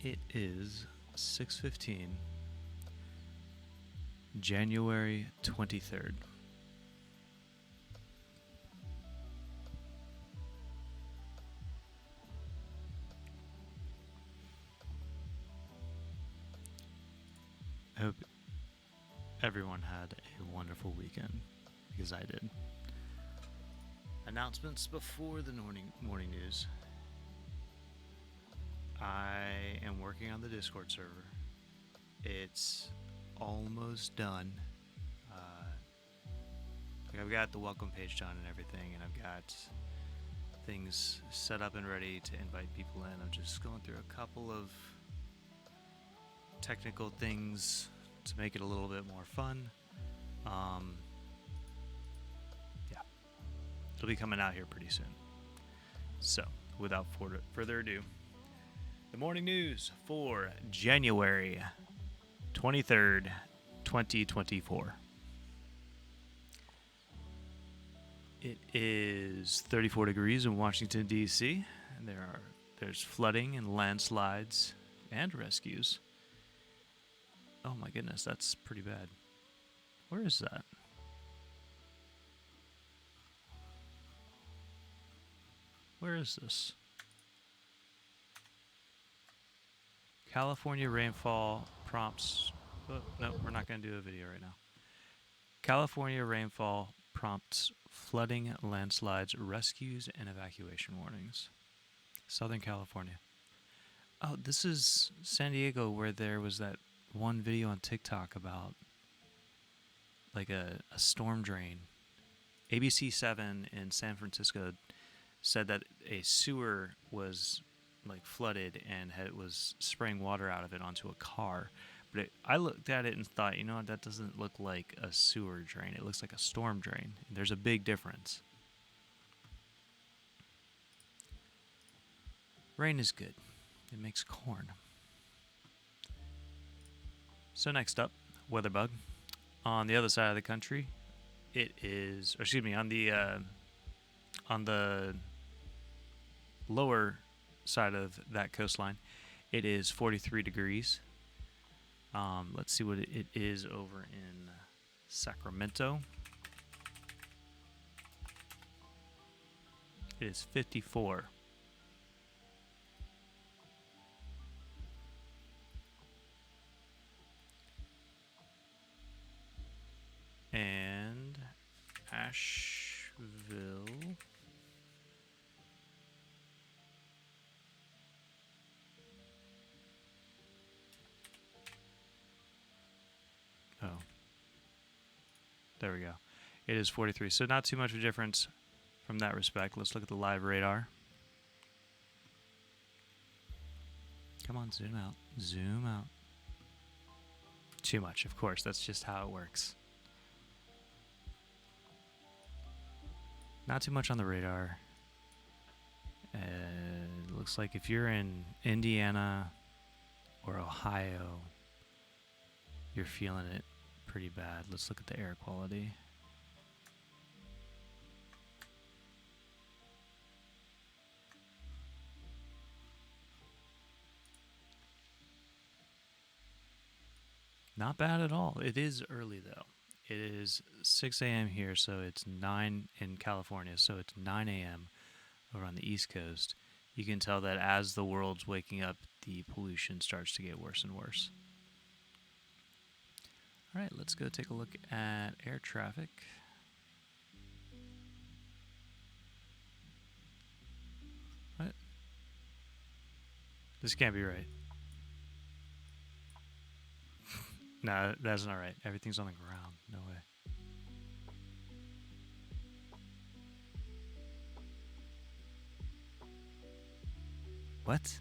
It is 6:15, January 23rd. I hope everyone had a wonderful weekend, because I did. Announcements before the morning news. I am working on the Discord server. It's almost done. I've got the welcome page done and everything, and I've got things set up and ready to invite people in. I'm just going through a couple of technical things to make it a little bit more fun. Yeah, it'll be coming out here pretty soon. So, without further ado, the morning news for January 23rd, 2024. It is 34 degrees in Washington, D.C. And there's flooding and landslides and rescues. Oh my goodness, that's pretty bad. Where is that? Where is this? California rainfall prompts... Oh, no, we're not going to do a video right now. California rainfall prompts flooding, landslides, rescues, and evacuation warnings. Southern California. Oh, this is San Diego, where there was that one video on TikTok about like a storm drain. ABC7 in San Francisco said that a sewer was like flooded and was spraying water out of it onto a car. But I looked at it and thought, you know what, that doesn't look like a sewer drain. It looks like a storm drain. There's a big difference. Rain is good. It makes corn. So next up, weather bug. On the other side of the country, it is, or excuse me, on the lower side of that coastline, it is 43 degrees. Let's see what it is over in Sacramento. It is 54. And Asheville. Oh. There we go. It is 43. So not too much of a difference from that respect. Let's look at the live radar. Come on, zoom out. Zoom out. Too much, of course. That's just how it works. Not too much on the radar. It looks like if you're in Indiana or Ohio, you're feeling it pretty bad. Let's look at the air quality. Not bad at all. It is early though. It is 6 a.m. here, so it's 9 in California, so it's 9 a.m. over on the East Coast. You can tell that as the world's waking up, the pollution starts to get worse and worse. All right, let's go take a look at air traffic. What? This can't be right. No, that's not right. Everything's on the ground. No way. What?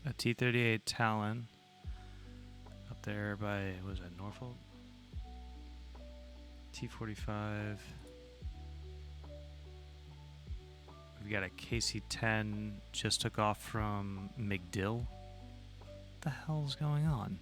A T-38 Talon up there by, was that Norfolk? T-45. We've We got a KC-10 just took off from McDill. What the hell's going on?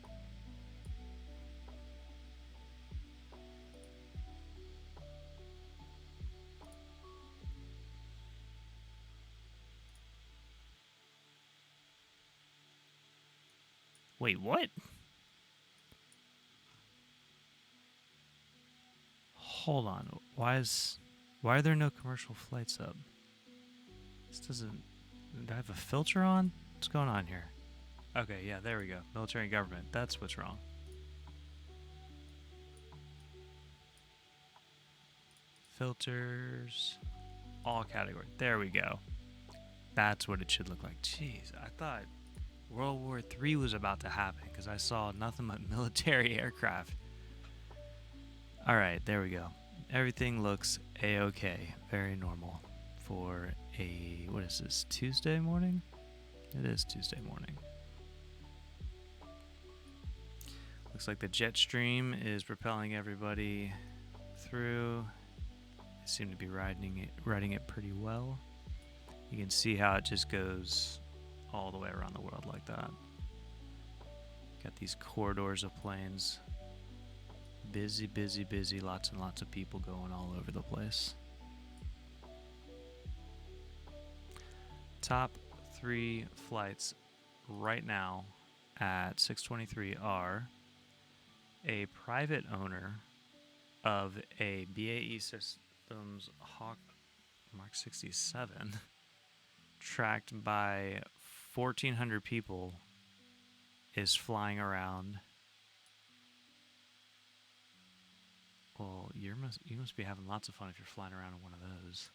Wait, what? Hold on. Why are there no commercial flights up? This doesn't... Do I have a filter on? What's going on here? Okay, yeah, there we go. Military and government. That's what's wrong. Filters. All categories. There we go. That's what it should look like. Jeez, I thought World War III was about to happen because I saw nothing but military aircraft. Alright, there we go. Everything looks a-okay. Very normal for a... What is this? Tuesday morning? It is Tuesday morning. Looks like the jet stream is propelling everybody through. They seem to be riding it pretty well. You can see how it just goes all the way around the world like that. Got these corridors of planes. Busy, busy, busy. Lots and lots of people going all over the place. Top 3 flights right now at 6:23 are a private owner of a BAE Systems Hawk Mark 67 tracked by 1,400 people is flying around. Well, you must be having lots of fun if you're flying around in one of those.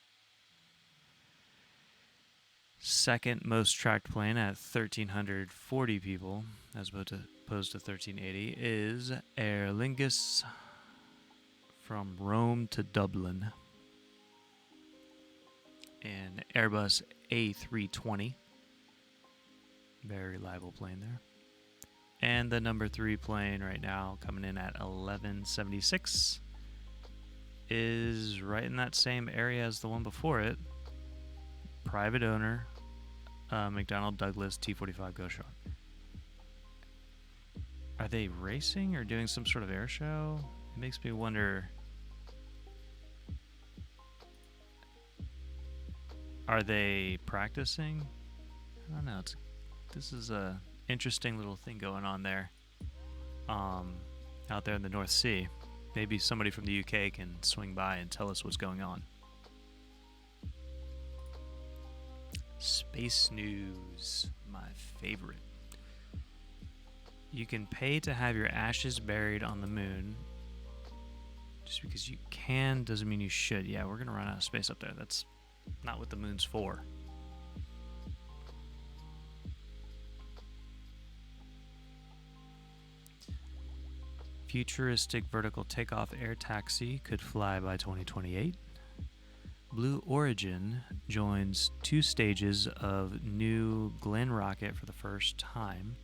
Second most tracked plane at 1,340 people, as opposed to 1,380, is Aer Lingus from Rome to Dublin. An Airbus A320. Very reliable plane there. And the number 3 plane right now, coming in at 1176, is right in that same area as the one before it. Private owner, McDonnell Douglas T-45 Ghost Shark. Are they racing or doing some sort of air show? It makes me wonder. Are they practicing? I don't know. This is a interesting little thing going on there. Out there in the North Sea. Maybe somebody from the UK can swing by and tell us what's going on. Space news, my favorite. You can pay to have your ashes buried on the moon. Just because you can doesn't mean you should. Yeah, we're gonna run out of space up there. That's not what the moon's for. Futuristic vertical takeoff air taxi could fly by 2028. Blue Origin joins 2 stages of New Glenn rocket for the first time.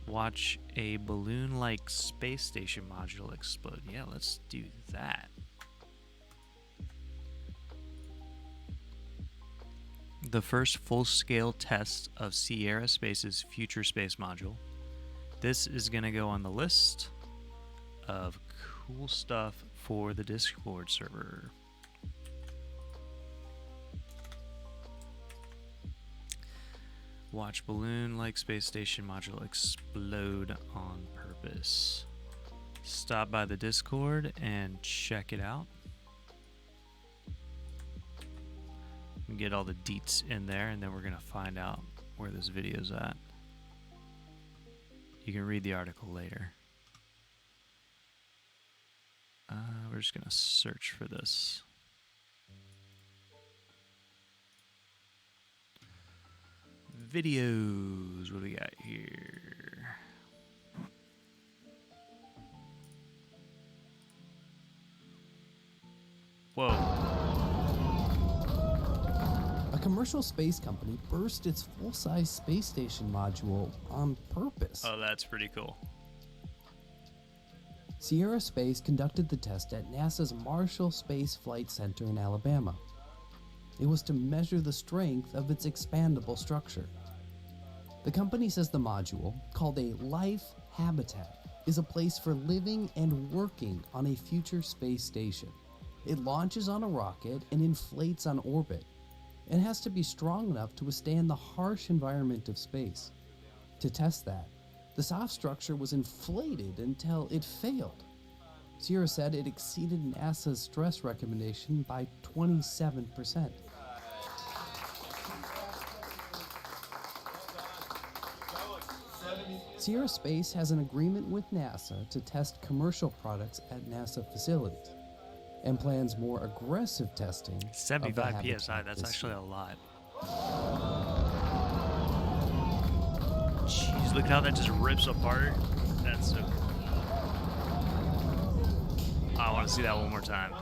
Watch a balloon-like space station module explode. Yeah, let's do that. The first full-scale test of Sierra Space's future space module. This is going to go on the list of cool stuff for the Discord server. Watch balloon-like space station module explode on purpose. Stop by the Discord and check it out. And get all the deets in there, and then we're going to find out where this video's at. You can read the article later. We're just going to search for this. Videos. What do we got here? Whoa. A commercial space company burst its full-size space station module on purpose. Oh, that's pretty cool. Sierra Space conducted the test at NASA's Marshall Space Flight Center in Alabama. It was to measure the strength of its expandable structure. The company says the module, called a life habitat, is a place for living and working on a future space station. It launches on a rocket and inflates on orbit, and has to be strong enough to withstand the harsh environment of space. To test that, the soft structure was inflated until it failed. Sierra said it exceeded NASA's stress recommendation by 27%. Sierra Space has an agreement with NASA to test commercial products at NASA facilities, and plans more aggressive testing of the 75 habitat psi, that's this actually year. a lot. Jeez, look at how that just rips apart. That's so cool. I want to see that one more time.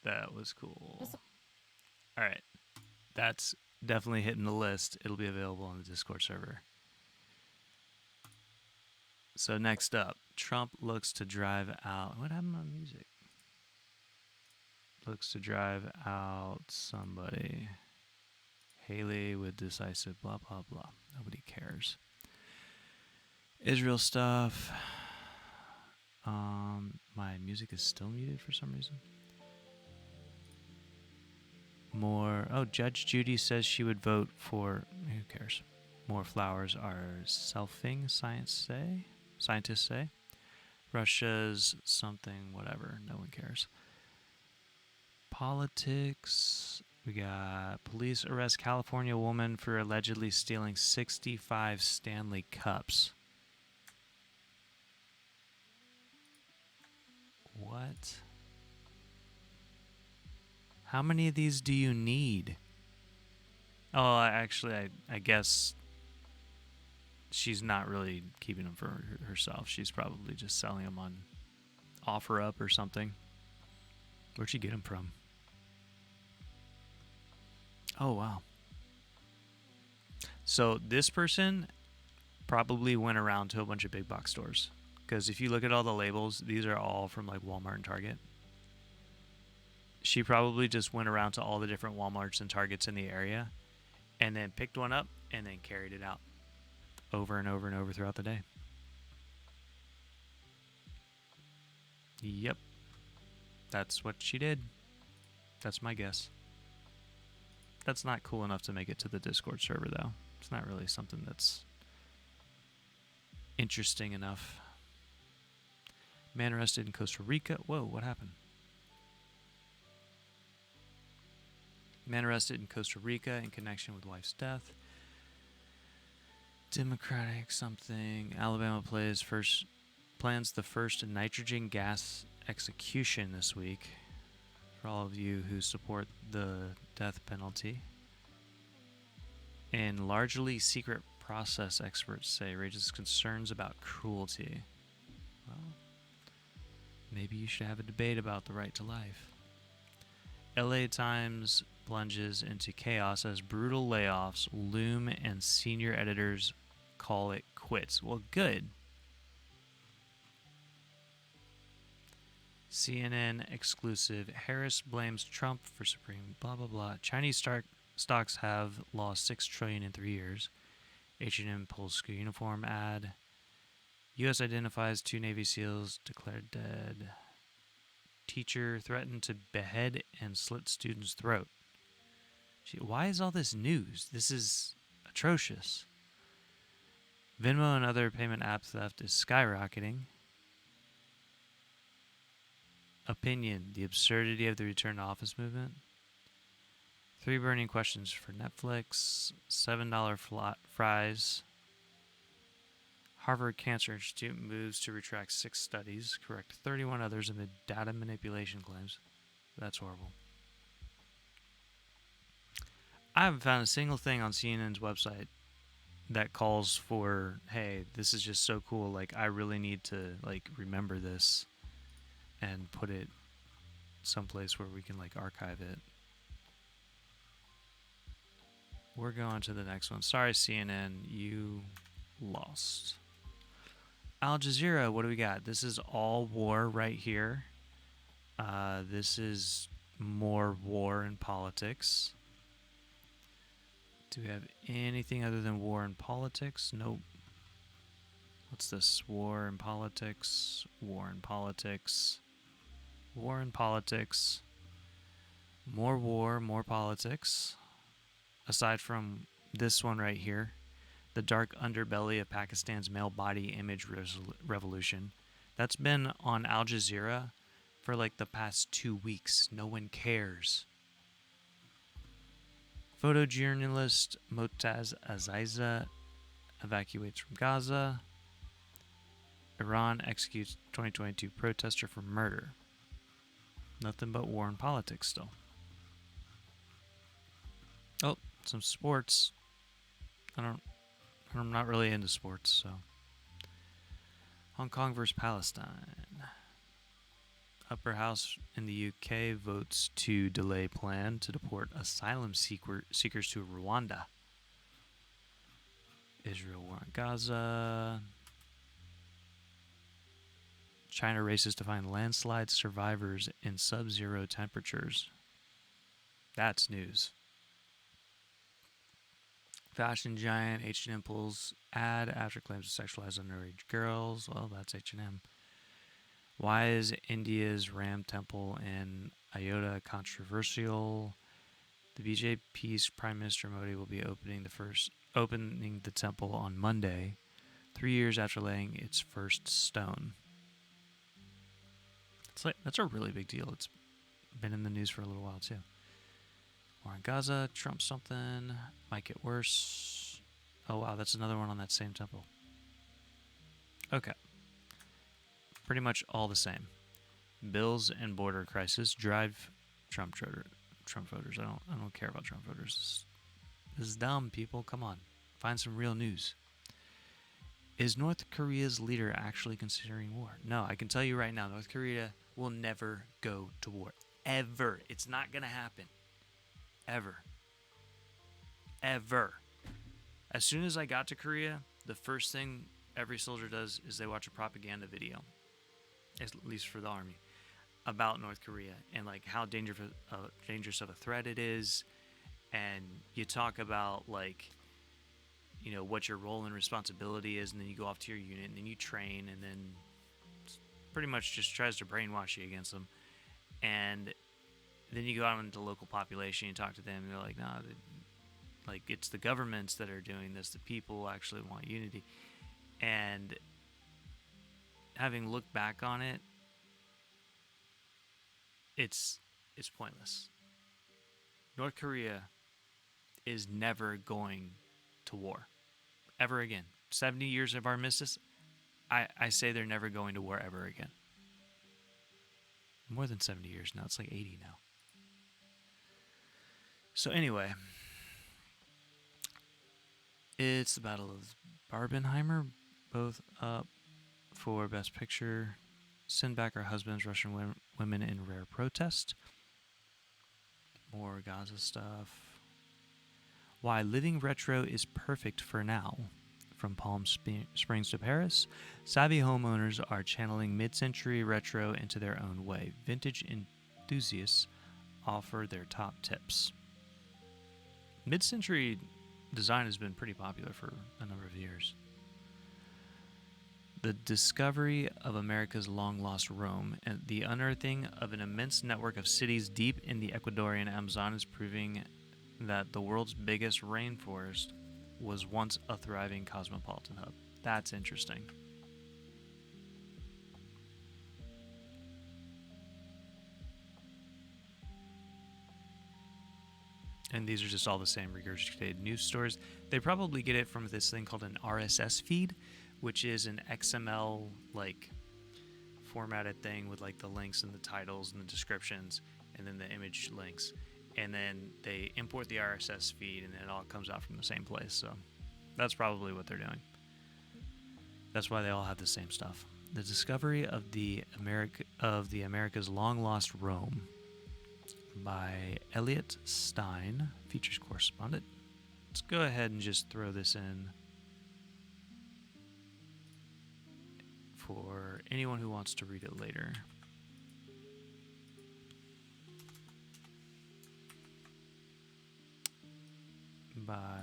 That was cool. All right. That's definitely hitting the list. It'll be available on the Discord server. So next up, Trump looks to drive out. What happened to my music? Looks to drive out somebody. Haley with decisive blah blah blah. Nobody cares. Israel stuff. My music is still muted for some reason. More. Oh, Judge Judy says she would vote for. Who cares? More flowers are selfing. Scientists say. Russia's something. Whatever. No one cares. Politics. We got police arrest California woman for allegedly stealing 65 Stanley Cups. What? How many of these do you need? Oh, actually, I guess she's not really keeping them for herself. She's probably just selling them on OfferUp or something. Where'd she get them from? Oh, wow. So this person probably went around to a bunch of big box stores. Because if you look at all the labels, these are all from like Walmart and Target. She probably just went around to all the different Walmarts and Targets in the area and then picked one up and then carried it out over and over and over throughout the day. Yep. That's what she did. That's my guess. That's not cool enough to make it to the Discord server, though. It's not really something that's interesting enough. Man arrested in Costa Rica. Whoa, what happened? Man arrested in Costa Rica in connection with wife's death. Democratic something. Alabama plans the first nitrogen gas execution this week. For all of you who support the death penalty. And largely secret process experts say raises concerns about cruelty. Well, maybe you should have a debate about the right to life. LA Times plunges into chaos as brutal layoffs loom and senior editors call it quits. Well, good. CNN exclusive. Harris blames Trump for Supreme blah blah blah. Chinese stocks have lost $6 trillion in 3 years. H&M pulls school uniform ad. U.S. identifies 2 Navy SEALs declared dead. Teacher threatened to behead and slit student's throat. Why is all this news? This is atrocious. Venmo and other payment app theft is skyrocketing. Opinion, the absurdity of the return to office movement. 3 burning questions for Netflix. $7 fries. Harvard Cancer Institute moves to retract 6 studies, correct 31 others amid data manipulation claims. That's horrible. I haven't found a single thing on CNN's website that calls for, hey, this is just so cool. Like, I really need to, like, remember this and put it someplace where we can, like, archive it. we're going to the next one. Sorry, CNN, you lost. Al Jazeera, what do we got? This is all war right here. This is more war and politics. Do we have anything other than war and politics? Nope. What's this? War and politics. War and politics. War and politics. More war, more politics. Aside from this one right here, the dark underbelly of Pakistan's male body image revolution. That's been on Al Jazeera for like the past 2 weeks. No one cares. Photojournalist Motaz Aziza evacuates from Gaza. Iran executes 2022 protester for murder. Nothing but war and politics still. Oh, some sports. I'm not really into sports, so. Hong Kong versus Palestine. Upper House in the UK votes to delay plan to deport asylum seekers to Rwanda. Israel war on Gaza. China races to find landslide survivors in sub-zero temperatures. That's news. Fashion giant H&M pulls ad after claims to sexualize underage girls. Well, that's H&M. Why is India's Ram Temple in Ayodhya controversial? The BJP's Prime Minister Modi will be opening the temple on Monday, 3 years after laying its first stone. That's a really big deal. It's been in the news for a little while too. War in Gaza, Trump something, might get worse. Oh wow, that's another one on that same temple. Okay. Pretty much all the same. Bills and border crisis drive Trump voters. I don't care about Trump voters. This is dumb, people. Come on. Find some real news. Is North Korea's leader actually considering war? No, I can tell you right now, North Korea will never go to war. Ever. It's not going to happen. Ever. Ever. As soon as I got to Korea, the first thing every soldier does is they watch a propaganda video, at least for the army, about North Korea and like how dangerous of a threat it is. And you talk about like, you know, what your role and responsibility is, and then you go off to your unit and then you train, and then pretty much just tries to brainwash you against them. And then you go out into the local population, you talk to them, and they're like, nah, like it's the governments that are doing this. The people actually want unity. And having looked back on it, it's pointless. North Korea is never going to war ever again. 70 years of armistice, I say they're never going to war ever again. More than 70 years now. It's like 80 now. So anyway, it's the Battle of Barbenheimer, both up for Best Picture. Send back our husbands, Russian women in rare protest. More Gaza stuff. Why living retro is perfect for now. From Palm Springs to Paris, savvy homeowners are channeling mid-century retro into their own way. Vintage enthusiasts offer their top tips. Mid-century design has been pretty popular for a number of years. The discovery of America's long-lost Rome and the unearthing of an immense network of cities deep in the Ecuadorian Amazon is proving that the world's biggest rainforest was once a thriving cosmopolitan hub. That's interesting. And these are just all the same regurgitated news stories. They probably get it from this thing called an RSS feed, which is an XML like formatted thing with like the links and the titles and the descriptions and then the image links. And then they import the RSS feed, and it all comes out from the same place. So that's probably what they're doing. That's why they all have the same stuff. The discovery of the America's long-lost Rome by Elliot Stein, features correspondent. Let's go ahead and just throw this in for anyone who wants to read it later. By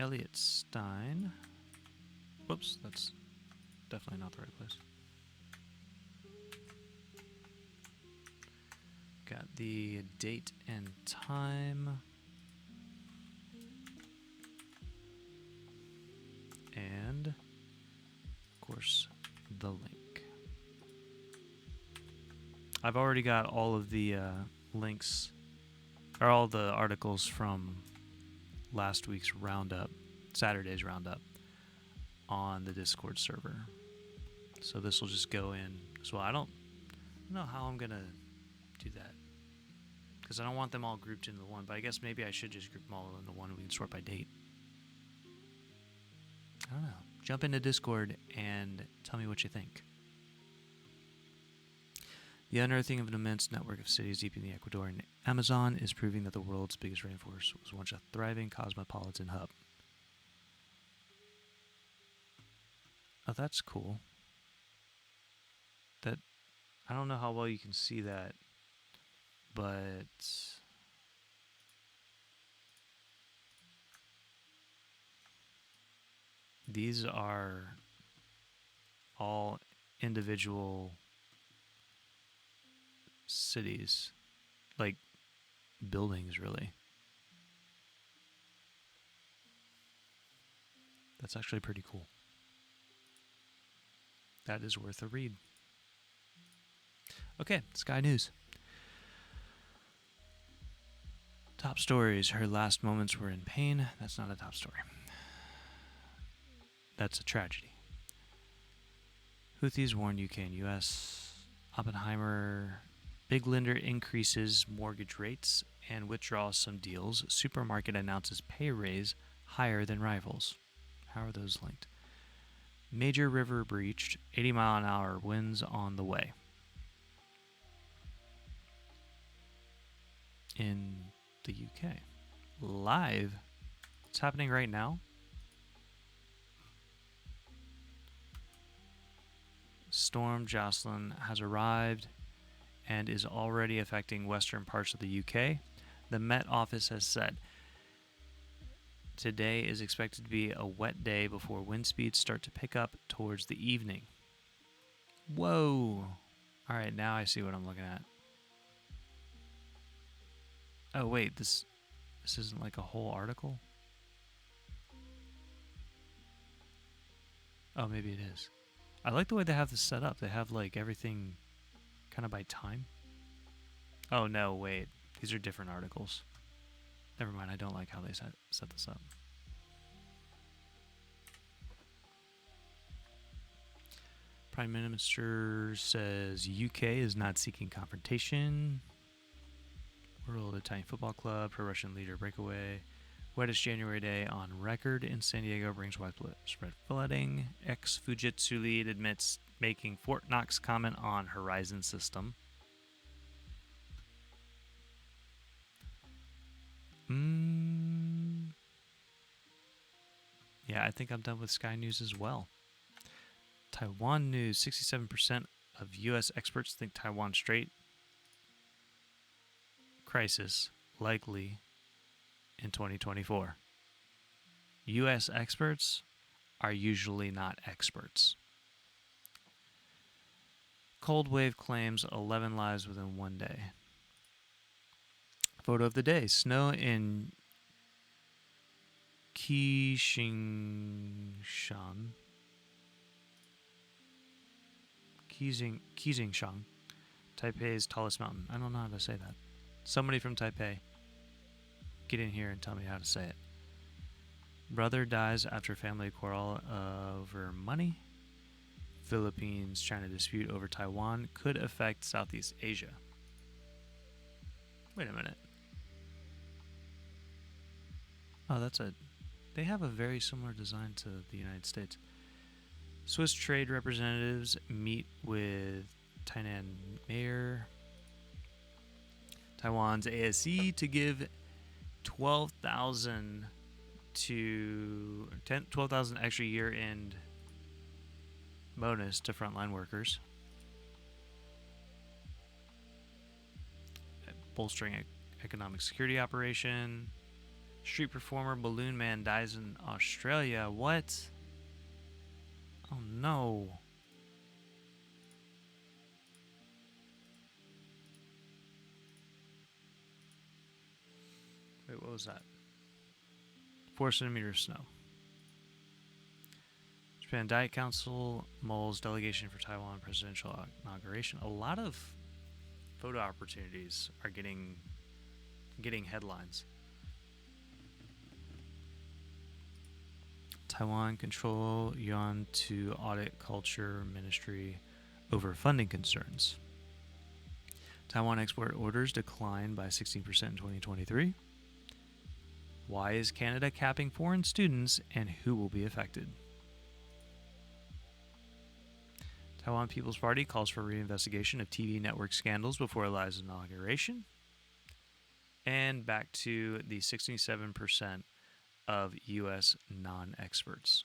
Elliot Stein. Whoops, that's definitely not the right place. Got the date and time. And, of course, the link. I've already got all of the links, or all the articles from last week's roundup, Saturday's roundup, on the Discord server. So this will just go in as well. I don't know how I'm going to do that, because I don't want them all grouped into one, but I guess maybe I should just group them all into one and we can sort by date. I don't know. Jump into Discord and tell me what you think. The unearthing of an immense network of cities deep in the Ecuadorian Amazon is proving that the world's biggest rainforest was once a thriving cosmopolitan hub. Oh, that's cool. That, I don't know how well you can see that, but these are all individual cities, like buildings, really. That's actually pretty cool. That is worth a read. Okay, Sky News. Top stories. Her last moments were in pain. That's not a top story. That's a tragedy. Houthis warn UK and US. Oppenheimer. Big lender increases mortgage rates and withdraws some deals. Supermarket announces pay raise higher than rivals. How are those linked? Major river breached. 80-mile-an-hour winds on the way. In the UK. Live. It's happening right now. Storm Jocelyn has arrived and is already affecting western parts of the UK. The Met Office has said today is expected to be a wet day before wind speeds start to pick up towards the evening. Whoa. All right, now I see what I'm looking at. Oh, wait, this isn't like a whole article? Oh, maybe it is. I like the way they have this set up. They have like everything kind of by time. Oh, no, wait. These are different articles. Never mind, I don't like how they set this up. Prime Minister says UK is not seeking confrontation. World Italian Football Club, pro-Russian leader breakaway. Wettest January day on record in San Diego brings widespread flooding. Ex-Fujitsu lead admits making Fort Knox comment on Horizon system. Yeah, I think I'm done with Sky News as well. Taiwan news. 67% of U.S. experts think Taiwan Strait crisis likely in 2024. U.S. experts are usually not experts. Cold wave claims 11 lives within one day. Photo of the day. Snow in Qingshan. Qingshan, Taipei's tallest mountain. I don't know how to say that. Somebody from Taipei, get in here and tell me how to say it. Brother dies after family quarrel over money. Philippines-China dispute over Taiwan could affect Southeast Asia. Wait a minute. Oh, they have a very similar design to the United States. Swiss trade representatives meet with Tainan mayor. Taiwan's ASE to give 12,000 to 12,000 extra year-end bonus to frontline workers. Bolstering economic security operation. Street performer Balloon Man dies in Australia. What? Oh no. Wait, what was that? 4 centimeters of snow. Japan Diet Council mulls delegation for Taiwan presidential inauguration. A lot of photo opportunities are getting headlines. Taiwan control yuan to audit culture ministry over funding concerns. Taiwan export orders declined by 16% in 2023. Why is Canada capping foreign students and who will be affected? Taiwan People's Party calls for reinvestigation of TV network scandals before Eli's inauguration. And back to the 67% of U.S. non-experts.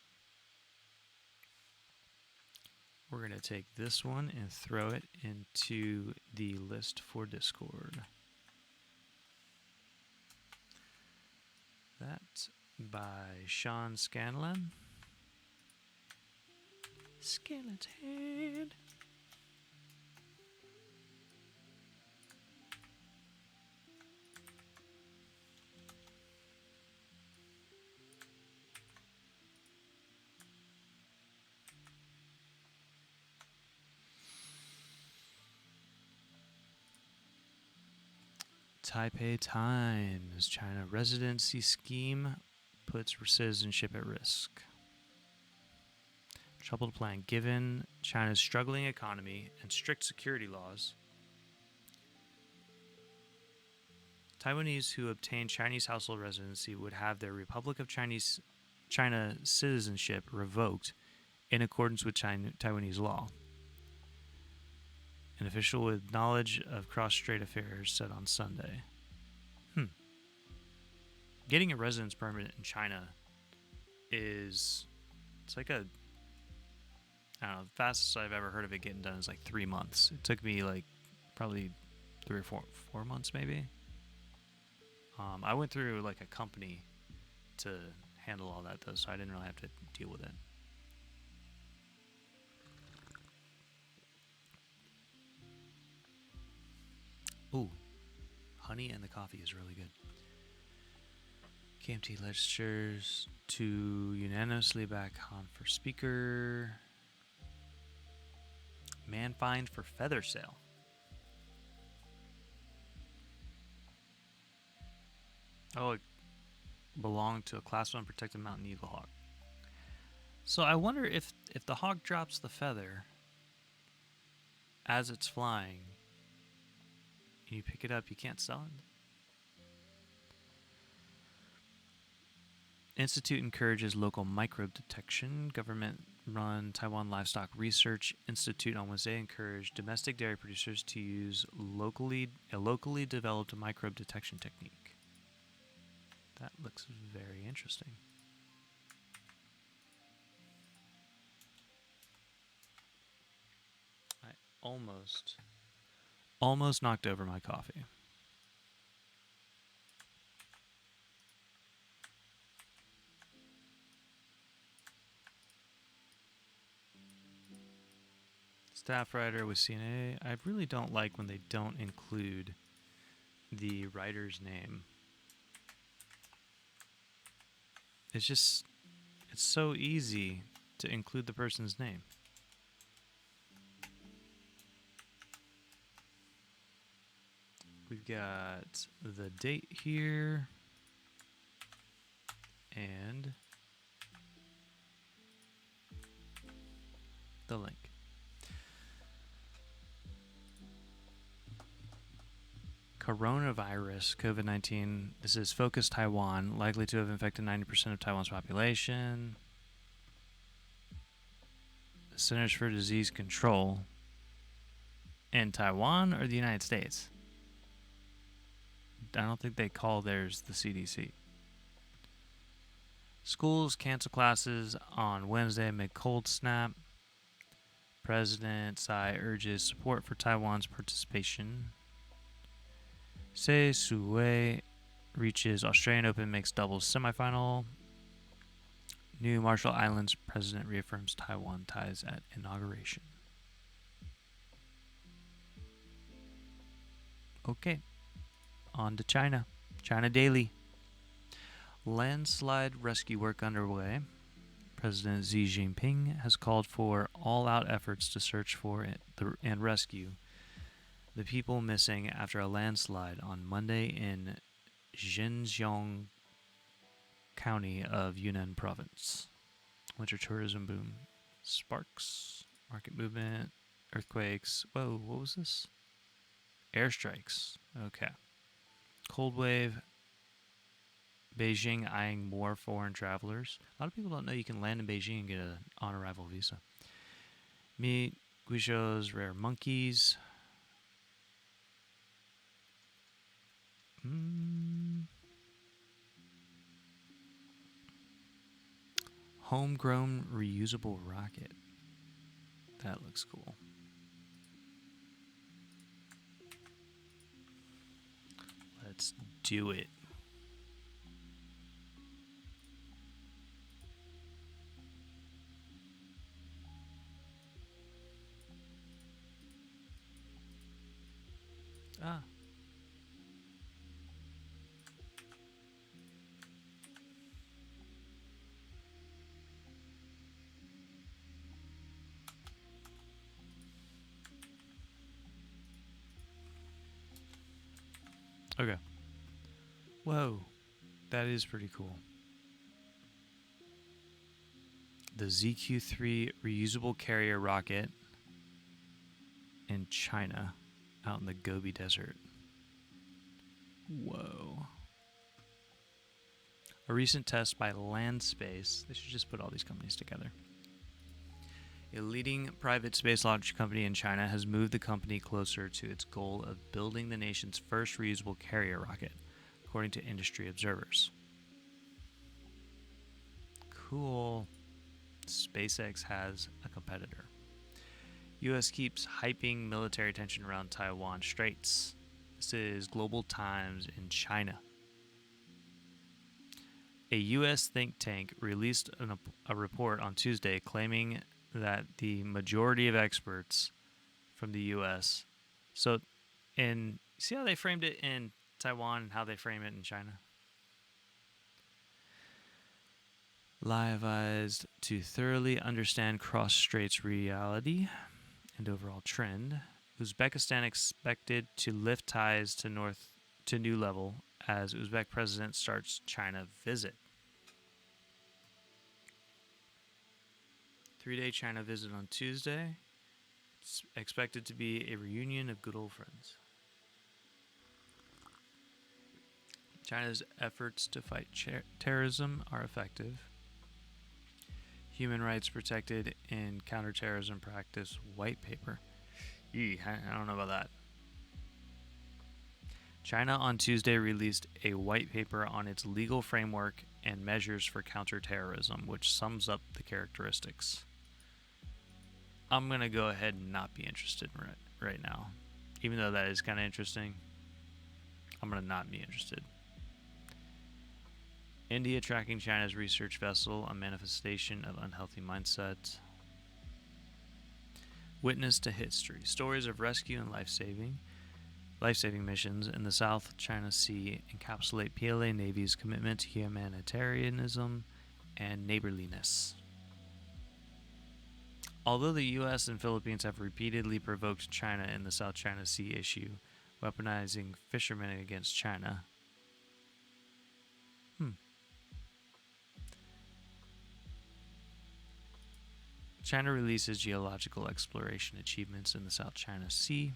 We're going to take this one and throw it into the list for Discord. That by Sean Scanlon. Skeleton. Taipei Times. China residency scheme puts citizenship at risk. Troubled plan. Given China's struggling economy and strict security laws, Taiwanese who obtain Chinese household residency would have their Republic of China citizenship revoked in accordance with Taiwanese law. An official with knowledge of cross-strait affairs said on Sunday. Getting a residence permit in China it's like I don't know, the fastest I've ever heard of it getting done is like 3 months. It took me like probably 3 or 4 months maybe. I went through like a company to handle all that though, so I didn't really have to deal with it. Ooh, honey and the coffee is really good. KMT legislatures to unanimously back Han for speaker. Man fined for feather sale. Oh, it belonged to a Class 1 protected mountain eagle hawk. So I wonder if the hawk drops the feather as it's flying and you pick it up, you can't sell it. Institute encourages local microbe detection. Government-run Taiwan Livestock Research Institute on Wednesday encouraged domestic dairy producers to use a locally developed microbe detection technique. That looks very interesting. I almost knocked over my coffee. Staff writer with CNA. I really don't like when they don't include the writer's name. It's so easy to include the person's name. We've got the date here and the link. Coronavirus, COVID-19. This is focused Taiwan, likely to have infected 90% of Taiwan's population. The Centers for Disease Control. In Taiwan or the United States? I don't think they call theirs the CDC. Schools cancel classes on Wednesday amid cold snap. President Tsai urges support for Taiwan's participation. Se Sui reaches Australian Open mixed doubles semifinal. New Marshall Islands president reaffirms Taiwan ties at inauguration. Okay, on to China. China Daily. Landslide rescue work underway. President Xi Jinping has called for all-out efforts to search for and rescue the people missing after a landslide on Monday in Zhenjiang County of Yunnan Province. Winter tourism boom. Sparks. Market movement. Earthquakes. Whoa, what was this? Airstrikes. Okay. Cold wave. Beijing eyeing more foreign travelers. A lot of people don't know you can land in Beijing and get an on-arrival visa. Meet Guizhou's rare monkeys. Homegrown reusable rocket. That looks cool. Let's do it. Ah. Okay. Whoa. That is pretty cool. The ZQ-3 reusable carrier rocket in China, out in the Gobi Desert. Whoa. A recent test by Landspace. They should just put all these companies together. A leading private space launch company in China has moved the company closer to its goal of building the nation's first reusable carrier rocket, according to industry observers. Cool. SpaceX has a competitor. U.S. keeps hyping military tension around Taiwan Straits. This is Global Times in China. A U.S. think tank released a report on Tuesday claiming that the majority of experts from the U.S. See how they framed it in Taiwan and how they frame it in China? Advised to thoroughly understand cross-straits reality and overall trend. Uzbekistan expected to lift ties to new level as Uzbek president starts China visit. 3-day China visit on Tuesday. It's expected to be a reunion of good old friends. China's efforts to fight terrorism are effective. Human rights protected in counterterrorism practice white paper. I don't know about that. China on Tuesday released a white paper on its legal framework and measures for counterterrorism, which sums up the characteristics. I'm going to go ahead and not be interested right now. Even though that is kind of interesting, I'm going to not be interested. India tracking China's research vessel, a manifestation of unhealthy mindset. Witness to history. Stories of rescue and life-saving missions in the South China Sea encapsulate PLA Navy's commitment to humanitarianism and neighborliness. Although the U.S. and Philippines have repeatedly provoked China in the South China Sea issue, weaponizing fishermen against China. China releases geological exploration achievements in the South China Sea.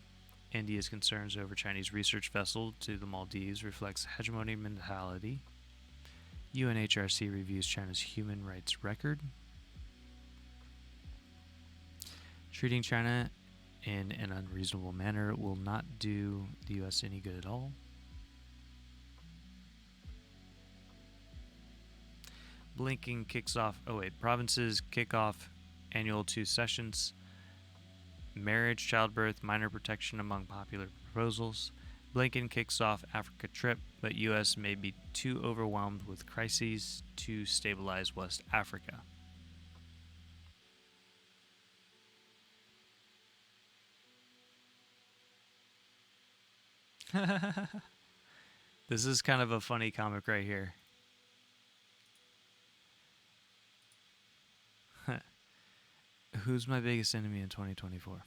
India's concerns over Chinese research vessel to the Maldives reflects hegemony mentality. UNHRC reviews China's human rights record. Treating China in an unreasonable manner will not do the U.S. any good at all. Blinken kicks off. Oh wait, provinces kick off annual 2 sessions. Marriage, childbirth, minor protection among popular proposals. Blinken kicks off Africa trip, but U.S. may be too overwhelmed with crises to stabilize West Africa. This is kind of a funny comic right here. Who's my biggest enemy in 2024?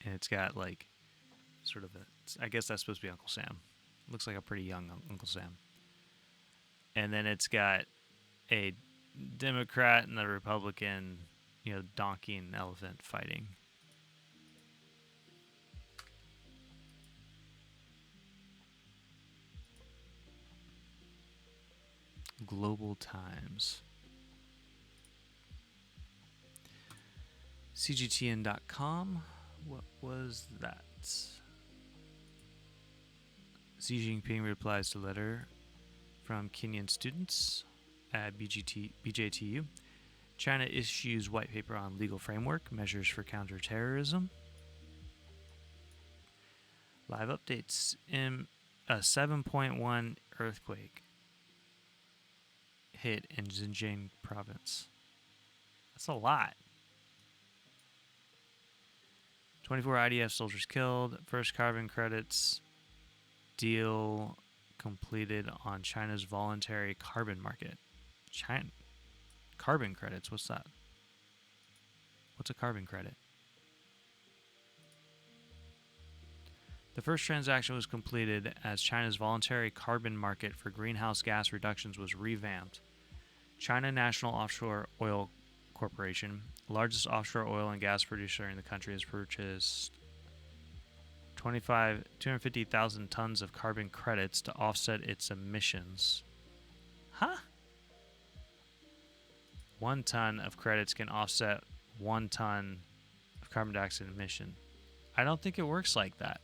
And it's got like sort of a, I guess that's supposed to be Uncle Sam. Looks like a pretty young Uncle Sam. And then it's got a Democrat and a Republican, donkey and elephant fighting. Global Times. CGTN.com. What was that? Xi Jinping replies to letter from Kenyan students at BJTU. China issues white paper on legal framework, measures for counterterrorism. Live updates. In a 7.1 earthquake hit in Xinjiang province. That's a lot. 24 IDF soldiers killed. First carbon credits deal completed on China's voluntary carbon market. China carbon credits, what's that? What's a carbon credit? The first transaction was completed as China's voluntary carbon market for greenhouse gas reductions was revamped. China National Offshore Oil Corporation, largest offshore oil and gas producer in the country, has purchased 250,000 tons of carbon credits to offset its emissions. Huh? 1 ton of credits can offset 1 ton of carbon dioxide emission. I don't think it works like that.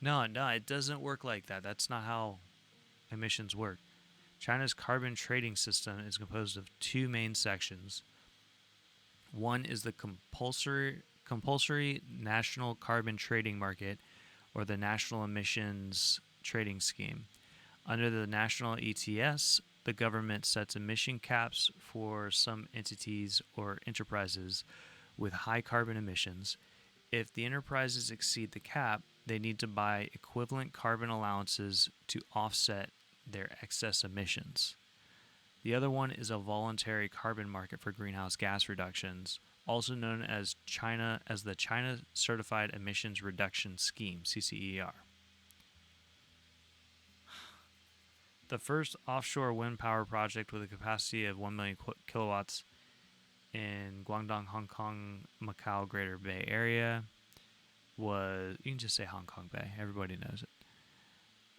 No, it doesn't work like that. That's not how emissions work. China's carbon trading system is composed of 2 main sections. One is the compulsory national carbon trading market, or the National Emissions Trading Scheme. Under the national ETS, the government sets emission caps for some entities or enterprises with high carbon emissions. If the enterprises exceed the cap, they need to buy equivalent carbon allowances to offset their excess emissions. The other one is a voluntary carbon market for greenhouse gas reductions, also known as the China Certified Emissions Reduction Scheme, CCER. The first offshore wind power project with a capacity of 1 million kilowatts in Guangdong, Hong Kong, Macau, Greater Bay Area was, you can just say Hong Kong Bay, everybody knows it,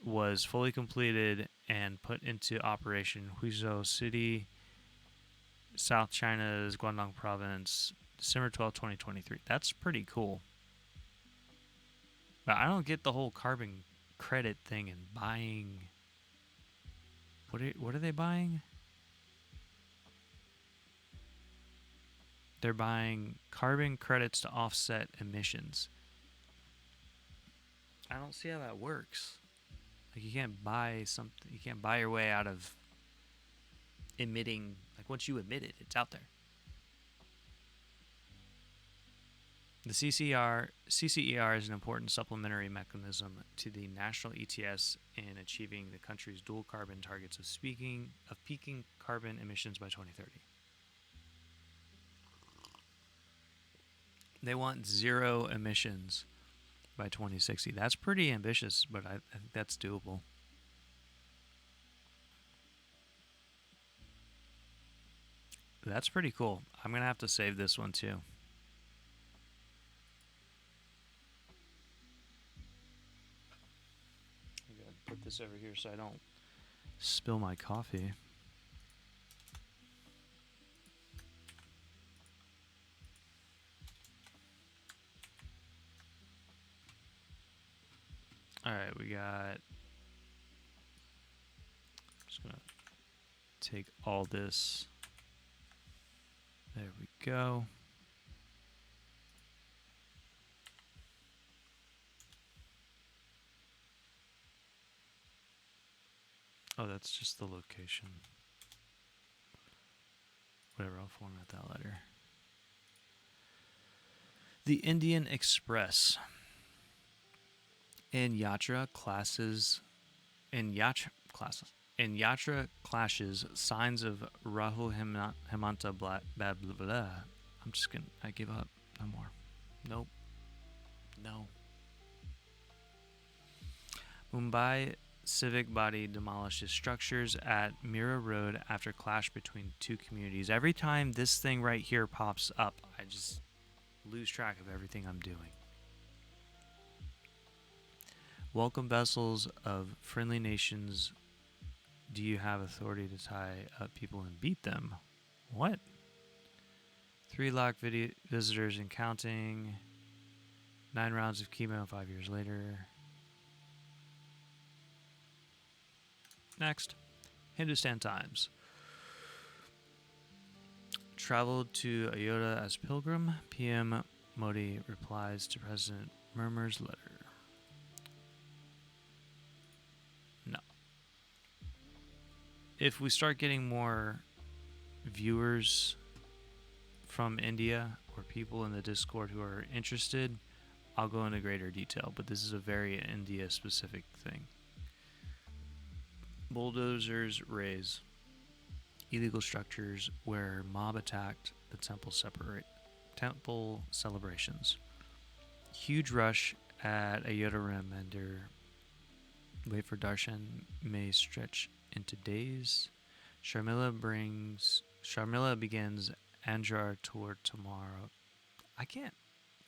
was fully completed and put into operation Huizhou City, South China's Guangdong Province, December 12, 2023. That's pretty cool. But I don't get the whole carbon credit thing and buying. What are they buying? They're buying carbon credits to offset emissions. I don't see how that works. Like, you can't buy something. You can't buy your way out of emitting. Like, once you emit it, it's out there. The CCER is an important supplementary mechanism to the national ETS in achieving the country's dual carbon targets of peaking carbon emissions by 2030. They want 0 emissions by 2060. That's pretty ambitious, but I think that's doable. That's pretty cool. I'm going to have to save this one too. I'm going to put this over here so I don't spill my coffee. All right, we got. Just gonna take all this. There we go. Oh, that's just the location. Whatever, I'll format that later. The Indian Express. In Yatra classes, in Yatra clashes, signs of Rahu Hemanta blah, blah, blah, blah. I give up. No more. Nope. No. Mumbai civic body demolishes structures at Mira Road after clash between two communities. Every time this thing right here pops up, I just lose track of everything I'm doing. Welcome vessels of friendly nations. Do you have authority to tie up people and beat them? What? 3 lakh visitors and counting. 9 rounds of chemo 5 years later. Next. Hindustan Times. Traveled to Ayodhya as pilgrim. PM Modi replies to President Murmur's letter. No. If we start getting more viewers from India or people in the Discord who are interested, I'll go into greater detail, but this is a very India-specific thing. Bulldozers raze illegal structures where mob attacked the temple celebrations. Huge rush at Ayodhya Mandir. Wait for darshan may stretch into days. Sharmila begins Andhra tour tomorrow. I can't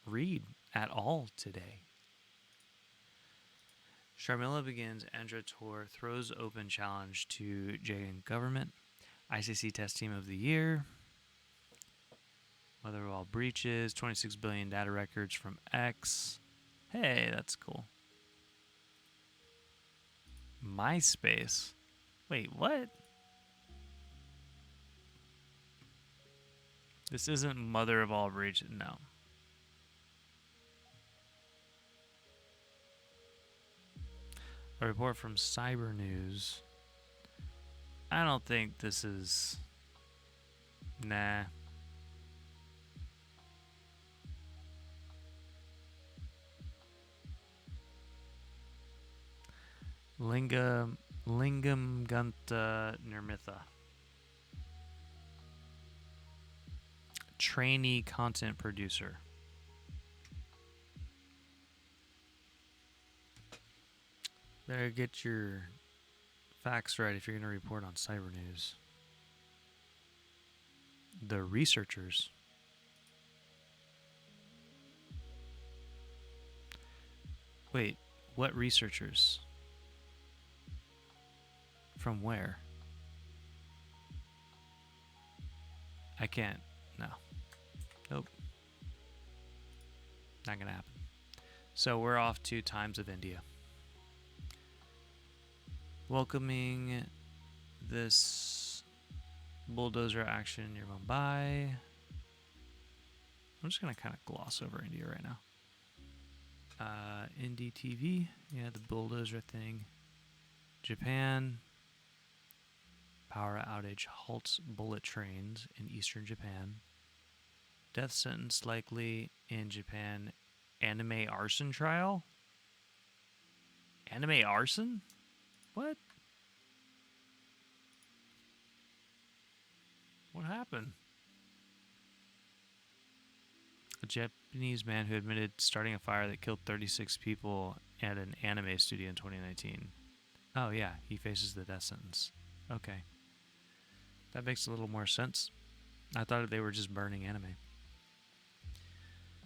read at all today. Sharmila begins Andhra tour, throws open challenge to Jagan government. ICC test team of the year. Mother of all breaches. 26 billion data records from X. Hey, that's cool. MySpace. Wait, what? This isn't mother of all breaches. No. A report from Cyber News. I don't think this is... Nah. Lingam Ganta Nirmitha. Trainee content producer. Better get your facts right if you're going to report on Cyber News. The researchers. Wait, what researchers? From where? I can't. No. Nope. Not going to happen. So we're off to Times of India. Welcoming this bulldozer action near Mumbai. I'm just going to kind of gloss over India right now. Indie TV. Yeah, the bulldozer thing. Japan. Power outage halts bullet trains in eastern Japan. Death sentence likely in Japan. Anime arson trial? Anime arson? What? What happened? A Japanese man who admitted starting a fire that killed 36 people at an anime studio in 2019. Oh yeah, he faces the death sentence. Okay. That makes a little more sense. I thought they were just burning anime.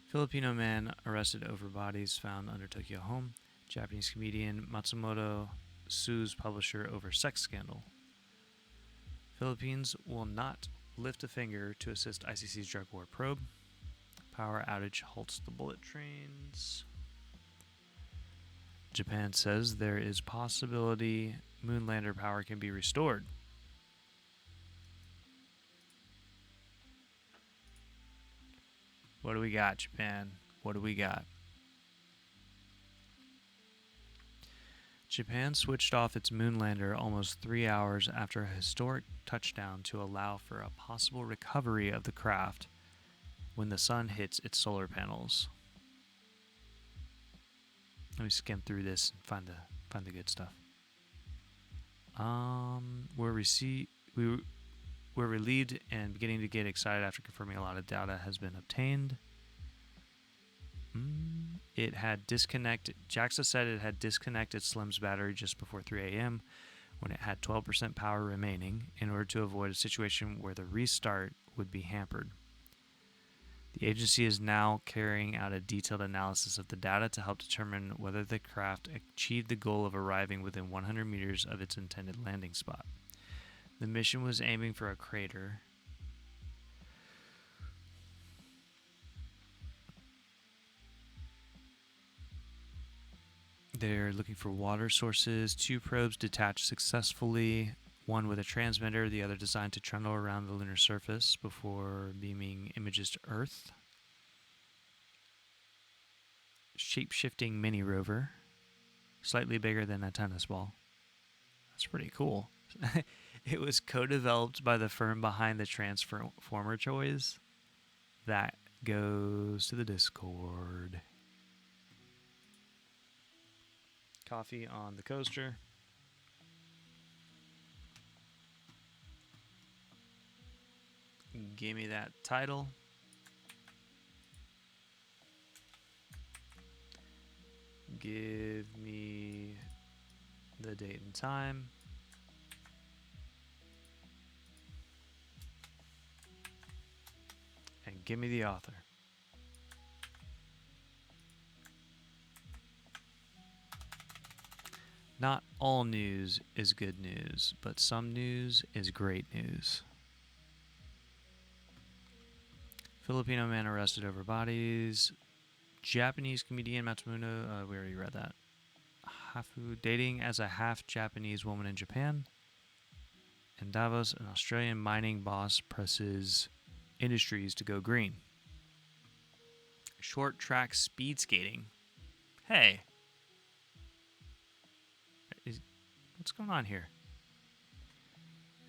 Filipino man arrested over bodies found under Tokyo home. Japanese comedian Matsumoto sues publisher over sex scandal. Philippines will not lift a finger to assist ICC's drug war probe. Power outage halts the bullet trains. Japan says there is possibility moonlander power can be restored. What do we got, Japan? What do we got? Japan switched off its moonlander almost 3 hours after a historic touchdown to allow for a possible recovery of the craft when the sun hits its solar panels. Let me skim through this and find the good stuff. We're relieved and beginning to get excited after confirming a lot of data has been obtained. It had disconnected. JAXA said it had disconnected Slim's battery just before 3 a.m. when it had 12% power remaining in order to avoid a situation where the restart would be hampered. The agency is now carrying out a detailed analysis of the data to help determine whether the craft achieved the goal of arriving within 100 meters of its intended landing spot. The mission was aiming for a crater. They're looking for water sources. 2 probes detached successfully, one with a transmitter, the other designed to trundle around the lunar surface before beaming images to Earth. Shape-shifting mini rover, slightly bigger than a tennis ball. That's pretty cool. It was co-developed by the firm behind the Transformer toys. That goes to the Discord. Coffee on the coaster. Give me that title. Give me the date and time. And give me the author. Not all news is good news, but some news is great news. Filipino man arrested over bodies. Japanese comedian Matsumoto, we already read that. Hafu dating as a half-Japanese woman in Japan. And Davos, an Australian mining boss, presses industries to go green. Short track speed skating. Hey. What's going on here?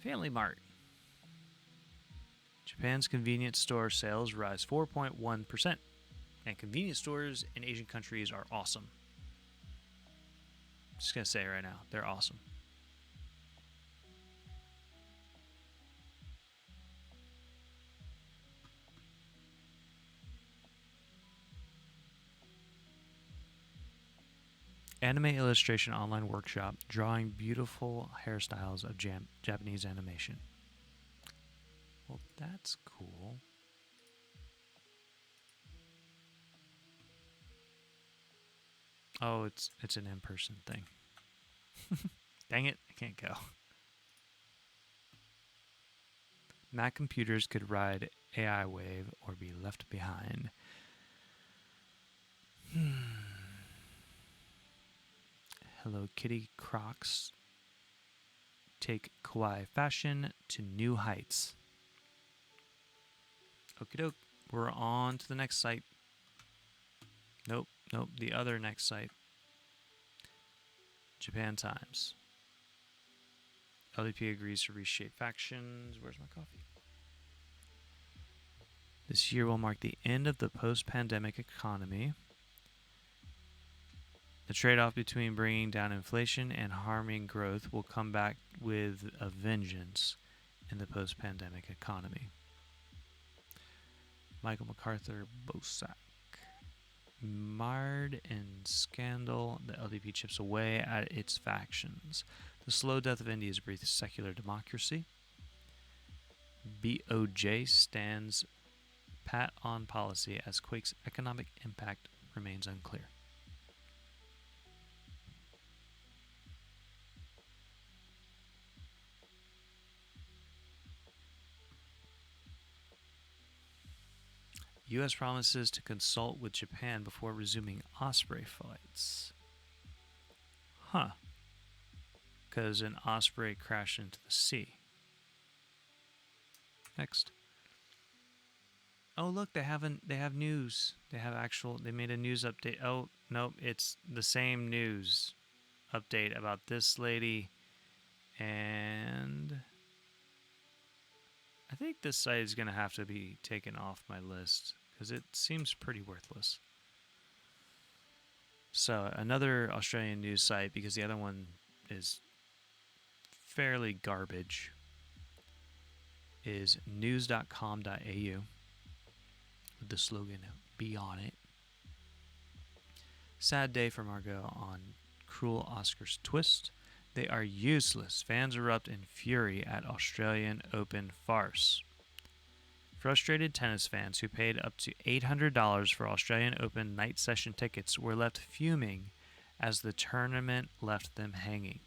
Family Mart. Japan's convenience store sales rise 4.1%. And convenience stores in Asian countries are awesome. Just going to say it right now, they're awesome. Anime illustration online workshop drawing beautiful hairstyles of Japanese animation. Well, that's cool. Oh, it's an in-person thing. Dang it, I can't go. Mac computers could ride AI wave or be left behind. Hello Kitty Crocs take kawaii fashion to new heights. Okie doke. We're on to the next site. Nope, the other next site. Japan Times. LDP agrees to reshape factions. Where's my coffee? This year will mark the end of the post-pandemic economy. The trade-off between bringing down inflation and harming growth will come back with a vengeance in the post-pandemic economy. Michael MacArthur Bosak. Marred in scandal, the LDP chips away at its factions. The slow death of India's brief secular democracy. BOJ stands pat on policy as Quake's economic impact remains unclear. U.S. promises to consult with Japan before resuming Osprey flights. Huh. Because an Osprey crashed into the sea. Next. Oh, look, they have news. They made a news update. Oh, nope, it's the same news update about this lady. And I think this site is going to have to be taken off my list because it seems pretty worthless. So, another Australian news site, because the other one is fairly garbage, is news.com.au with the slogan "Be on it." Sad day for Margot on cruel Oscars twist. They are useless. Fans erupt in fury at Australian Open farce. Frustrated tennis fans who paid up to $800 for Australian Open night session tickets were left fuming as the tournament left them hanging.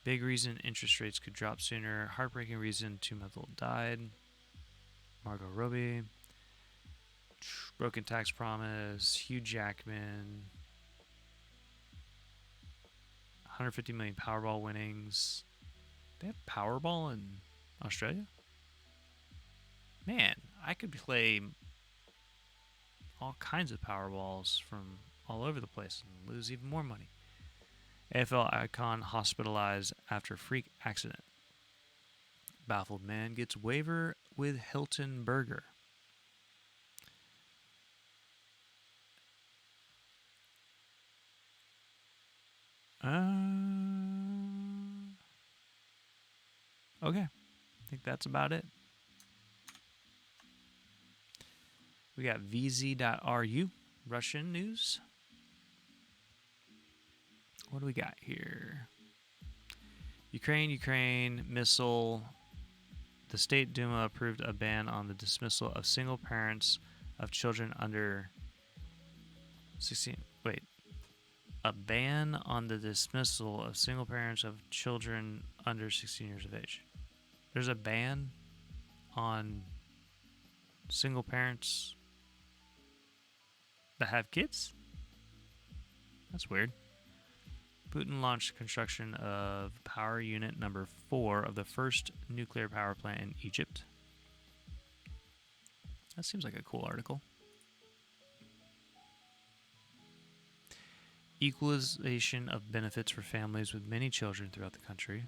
Big reason interest rates could drop sooner. Heartbreaking reason 2-month-old died. Margot Robbie. Broken tax promise. Hugh Jackman. 150 million Powerball winnings. They have Powerball in Australia? Man, I could play all kinds of Powerballs from all over the place and lose even more money. AFL icon hospitalized after freak accident. Baffled man gets waiver with Hilton Burger. Okay, I think that's about it. We got vz.ru, Russian news. What do we got here? Ukraine missile. The State Duma approved a ban on the dismissal of single parents of children under 16. Wait. A ban on the dismissal of single parents of children under 16 years of age. There's a ban on single parents that have kids? That's weird. Putin launched construction of power unit number 4 of the first nuclear power plant in Egypt. That seems like a cool article. Equalization of benefits for families with many children throughout the country.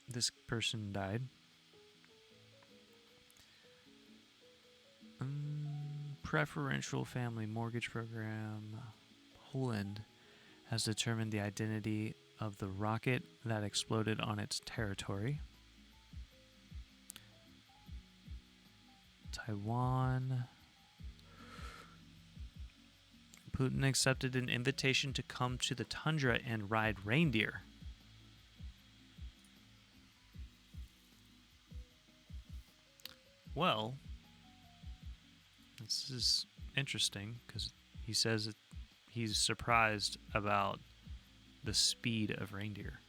This person died. Preferential family mortgage program. Poland has determined the identity of the rocket that exploded on its territory. Taiwan. Putin accepted an invitation to come to the tundra and ride reindeer. Well, this is interesting because he says that he's surprised about the speed of reindeer.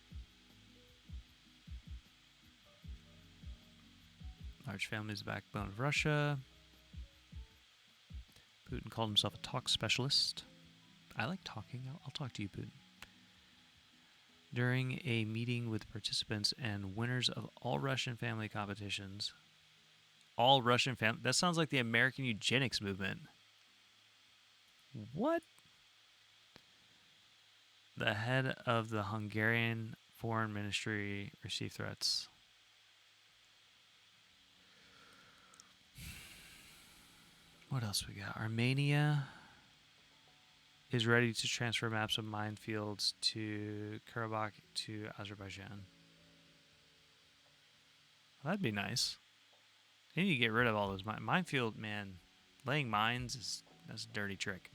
Large family is the backbone of Russia. Putin called himself a talk specialist. I like talking. I'll talk to you, Putin. During a meeting with participants and winners of all Russian family competitions. All Russian family? That sounds like the American eugenics movement. What? The head of the Hungarian foreign ministry received threats. What else we got? Armenia is ready to transfer maps of minefields to Karabakh to Azerbaijan. Well, that'd be nice. They need to get rid of all those minefield, man. Laying mines that's a dirty trick.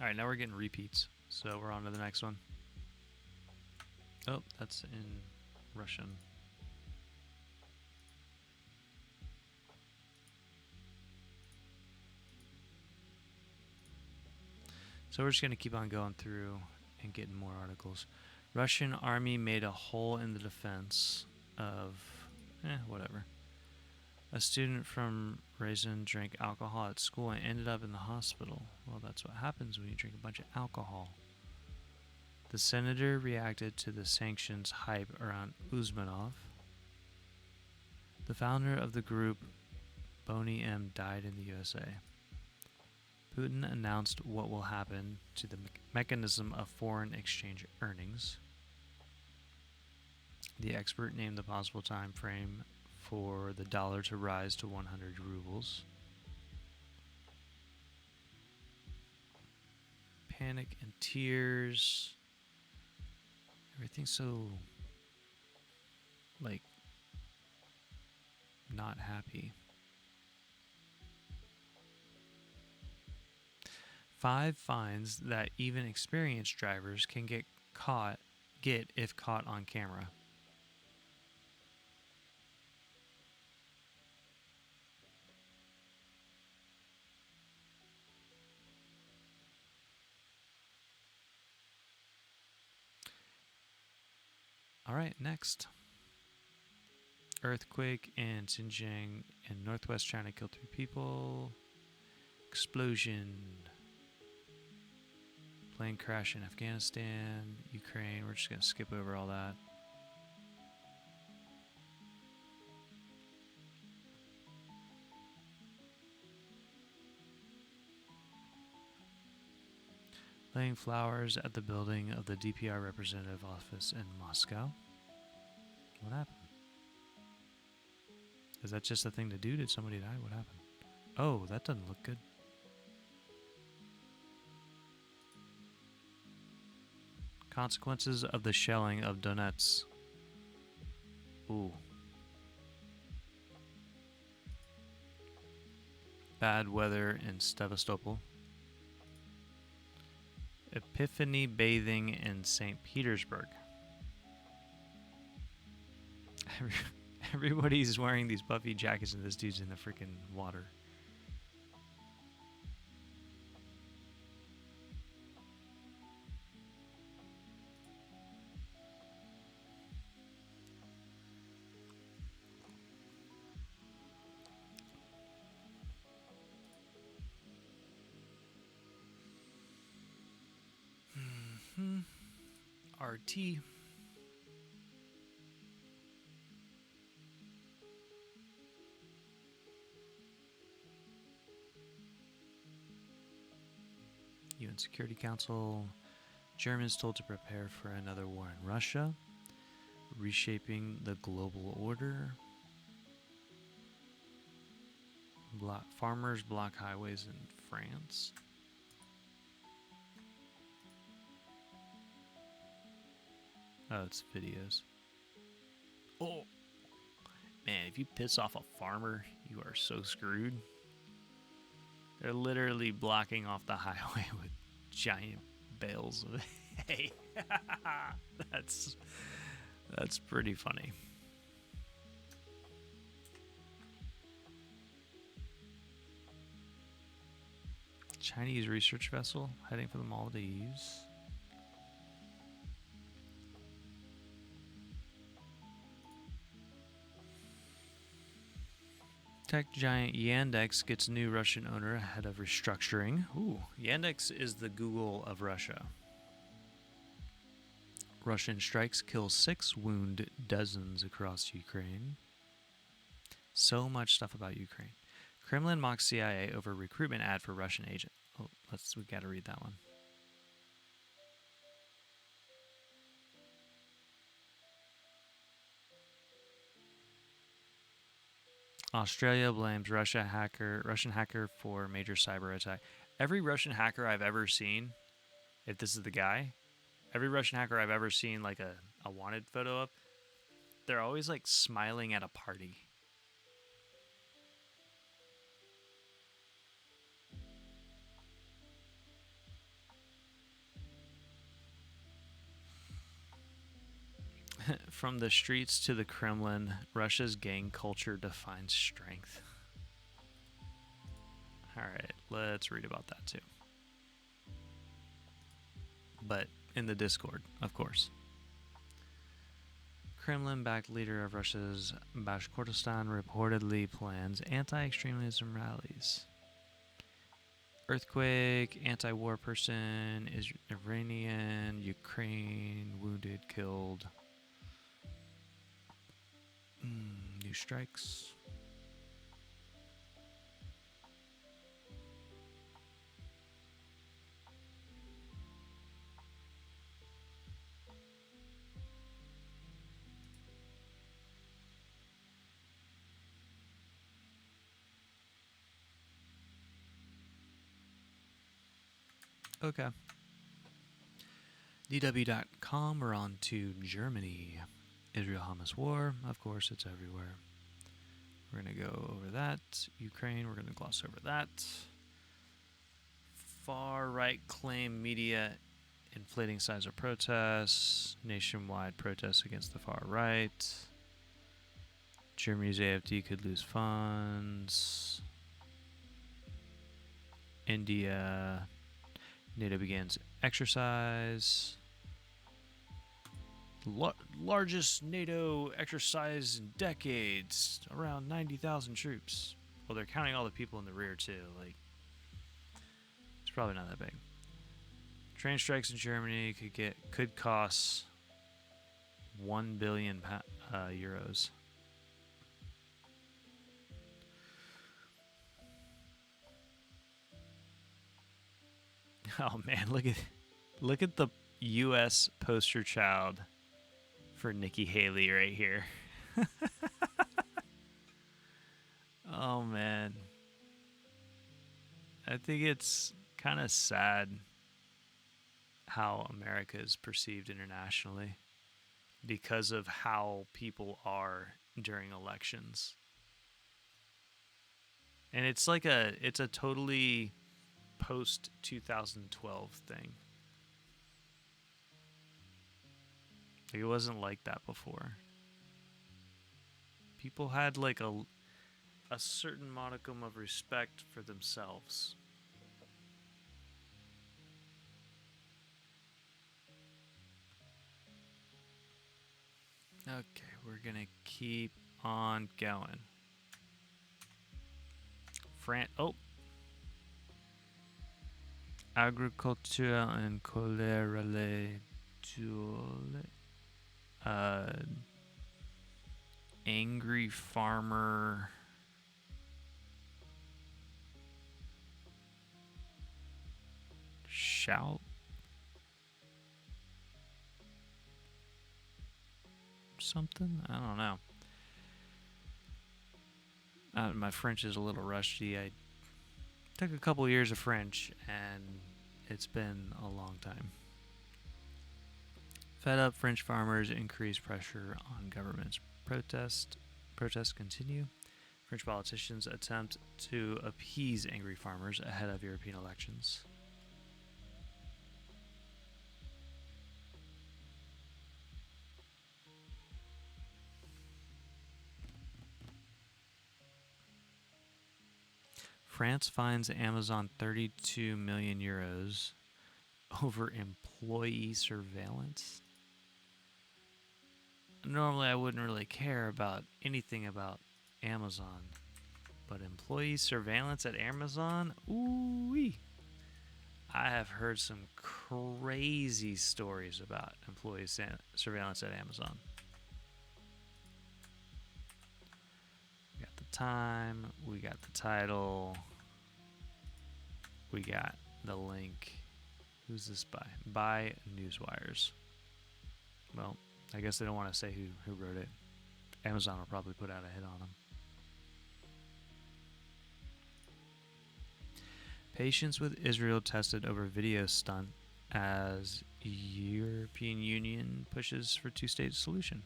All right, now we're getting repeats. So we're on to the next one. Oh, that's in Russian. So we're just going to keep on going through and getting more articles. Russian army made a hole in the defense of... Whatever. A student from Raisin drank alcohol at school and ended up in the hospital. Well, that's what happens when you drink a bunch of alcohol. The senator reacted to the sanctions hype around Uzmanov. The founder of the group, Boney M., died in the USA. Putin announced what will happen to the mechanism of foreign exchange earnings. The expert named the possible time frame for the dollar to rise to 100 rubles. Panic and tears. Everything's so, like, not happy. 5 fines that even experienced drivers can get if caught on camera. All right, next. Earthquake in Xinjiang in northwest China killed 3 people. Explosion. Plane crash in Afghanistan, Ukraine. We're just going to skip over all that. Laying flowers at the building of the DPR representative office in Moscow. What happened? Is that just a thing to do? Did somebody die? What happened? Oh, that doesn't look good. Consequences of the shelling of Donetsk. Ooh. Bad weather in Sevastopol. Epiphany bathing in St. Petersburg. Everybody's wearing these puffy jackets and this dude's in the freaking water. RT. UN Security Council. Germans told to prepare for another war in Russia. Reshaping the global order. Farmers block highways in France. Oh, it's videos. Oh, man, if you piss off a farmer, you are so screwed. They're literally blocking off the highway with giant bales of hay. That's pretty funny. Chinese research vessel heading for the Maldives. Tech giant Yandex gets new Russian owner ahead of restructuring. Ooh, Yandex is the Google of Russia. Russian strikes kill 6, wound dozens across Ukraine. So much stuff about Ukraine. Kremlin mocks CIA over recruitment ad for Russian agent. Oh, we gotta read that one. Australia blames Russian hacker for major cyber attack. Every Russian hacker I've ever seen, if this is the guy, every Russian hacker I've ever seen like a wanted photo of, they're always like smiling at a party. From the streets to the Kremlin, Russia's gang culture defines strength. Alright, let's read about that too. But in the Discord, of course. Kremlin-backed leader of Russia's Bashkortostan reportedly plans anti-extremism rallies. Earthquake, anti-war person, Iranian, Ukraine, wounded, killed. New strikes. Okay. DW.com, we're on to Germany. Israel-Hamas war, of course, it's everywhere. We're going to go over that. Ukraine, we're going to gloss over that. Far-right claim media inflating size of protests. Nationwide protests against the far right. Germany's AfD could lose funds. India, NATO begins exercise. Largest NATO exercise in decades. Around 90,000 troops. Well, they're counting all the people in the rear too. Like, it's probably not that big. Train strikes in Germany could cost 1 billion euros. Oh man, look at the U.S. poster child for Nikki Haley right here. Oh man, I think it's kind of sad how America is perceived internationally because of how people are during elections. And it's a totally post 2012 thing. Like, it wasn't like that before. People had like a certain modicum of respect for themselves. Okay, we're gonna keep on going. Agriculture and colerale angry farmer shout something? I don't know. My French is a little rusty. I took a couple years of French, and it's been a long time. Fed up French farmers increase pressure on government's protests continue. French politicians attempt to appease angry farmers ahead of European elections. France fines Amazon 32 million euros over employee surveillance. Normally, I wouldn't really care about anything about Amazon, but employee surveillance at Amazon? Ooh-wee. I have heard some crazy stories about employee surveillance at Amazon. We got the time, we got the title, we got the link. Who's this by? By Newswires. Well, I guess they don't want to say who wrote it. Amazon will probably put out a hit on them. Patients with Israel tested over video stunt as European Union pushes for two-state solution.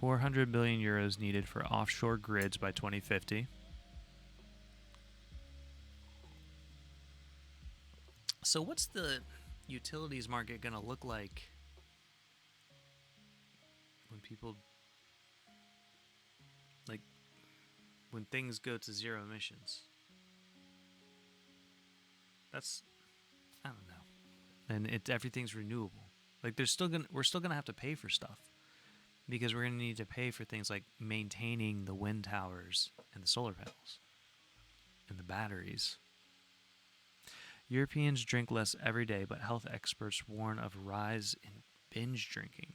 €400 billion needed for offshore grids by 2050. So what's the utilities market going to look like when people, like, when things go to zero emissions? I don't know. and everything's renewable. Like we're still gonna have to pay for stuff because we're gonna need to pay for things like maintaining the wind towers and the solar panels and the batteries. Europeans drink less every day, but health experts warn of rise in binge drinking.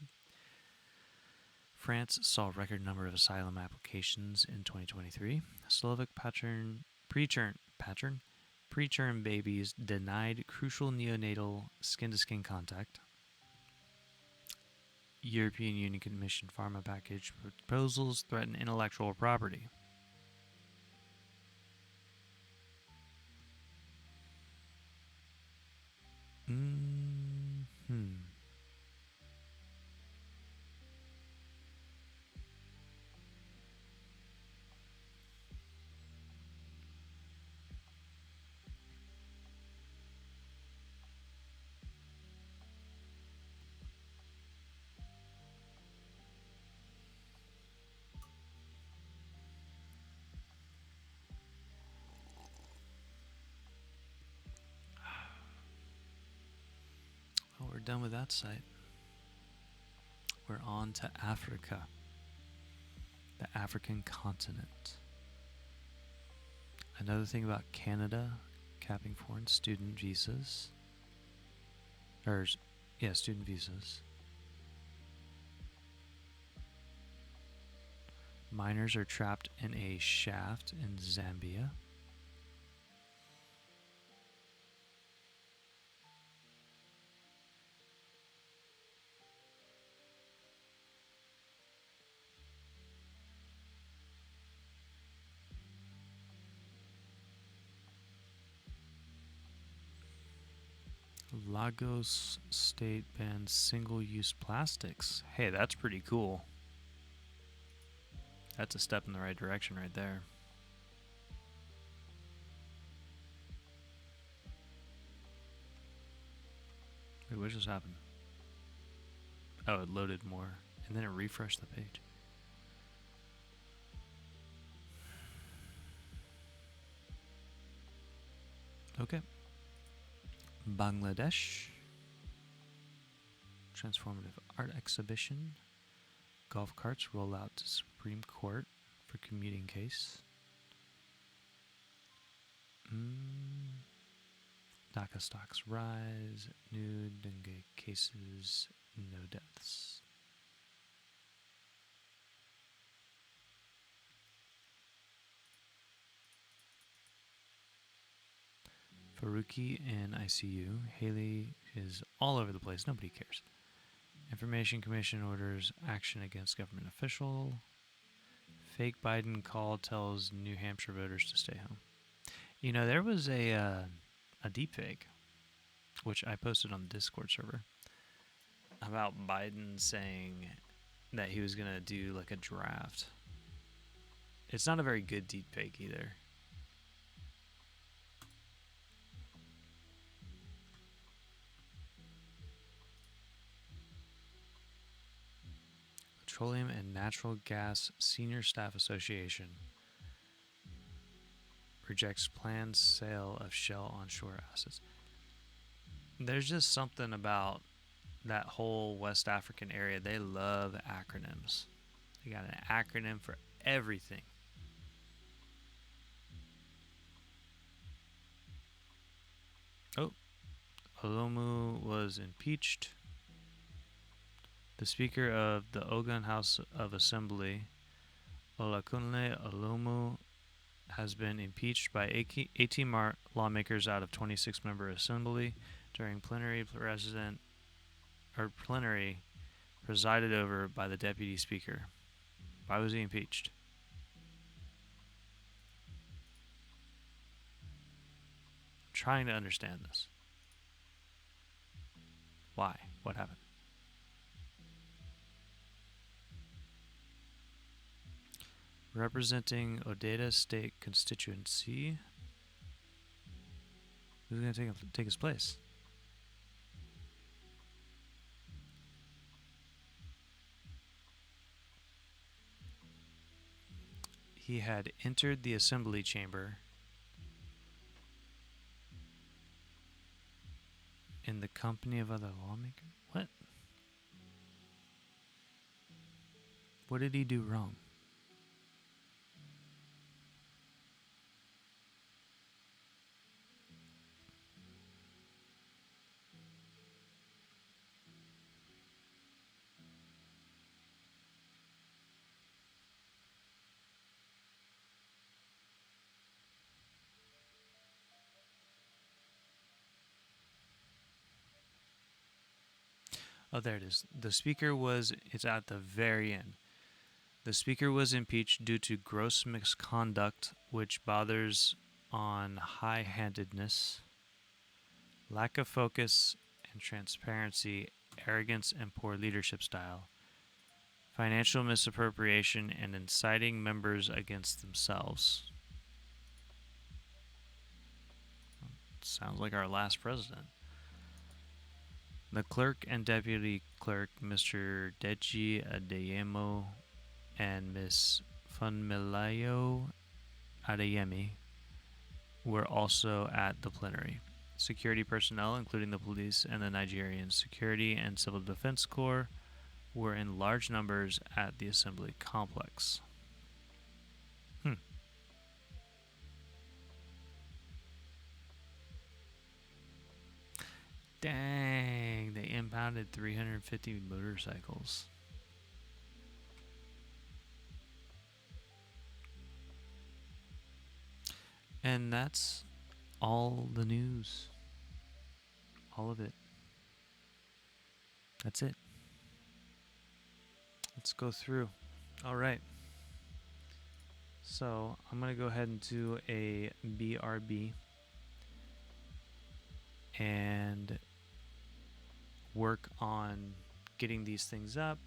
France saw a record number of asylum applications in 2023. Slovak preterm babies denied crucial neonatal skin-to-skin contact. European Union Commission pharma package proposals threaten intellectual property. Well, we're done with that site. We're on to Africa, the African continent. Another thing about Canada capping foreign student visas. Student visas. Miners are trapped in a shaft in Zambia. Lagos state bans single-use plastics. Hey, that's pretty cool. That's a step in the right direction right there. Wait, what just happened? Oh, it loaded more, and then it refreshed the page. Okay. Bangladesh. Transformative art exhibition. Golf carts roll out to Supreme Court for commuting case. Dhaka stocks rise. New dengue cases. No deaths. Faruqi in ICU. Haley is all over the place. Nobody cares. Information Commission orders action against government official. Fake Biden call tells New Hampshire voters to stay home. You know, there was a deepfake, which I posted on the Discord server, about Biden saying that he was going to do like a draft. It's not a very good deepfake either. Petroleum and Natural Gas Senior Staff Association rejects planned sale of Shell onshore assets. There's just something about that whole West African area. They love acronyms. They got an acronym for everything. Oh, Olomu was impeached. The Speaker of the Ogun House of Assembly, Olakunle Olomu, has been impeached by 18 lawmakers out of 26-member assembly during plenary presided over by the deputy speaker. Why was he impeached? I'm trying to understand this. Why? What happened? Representing Odeda State constituency. Who's going to take his place? He had entered the assembly chamber in the company of other lawmakers. What? What did he do wrong? Oh, there it is. It's at the very end. The speaker was impeached due to gross misconduct, which borders on high handedness, lack of focus and transparency, arrogance and poor leadership style, financial misappropriation, and inciting members against themselves. Sounds like our last president. The clerk and deputy clerk, Mr. Deji Adeyemo and Miss Funmilayo Adeyemi, were also at the plenary. Security personnel, including the police and the Nigerian Security and Civil Defense Corps, were in large numbers at the assembly complex. Dang, they impounded 350 motorcycles. And that's all the news. All of it. That's it. Let's go through. All right. So I'm going to go ahead and do a BRB and work on getting these things up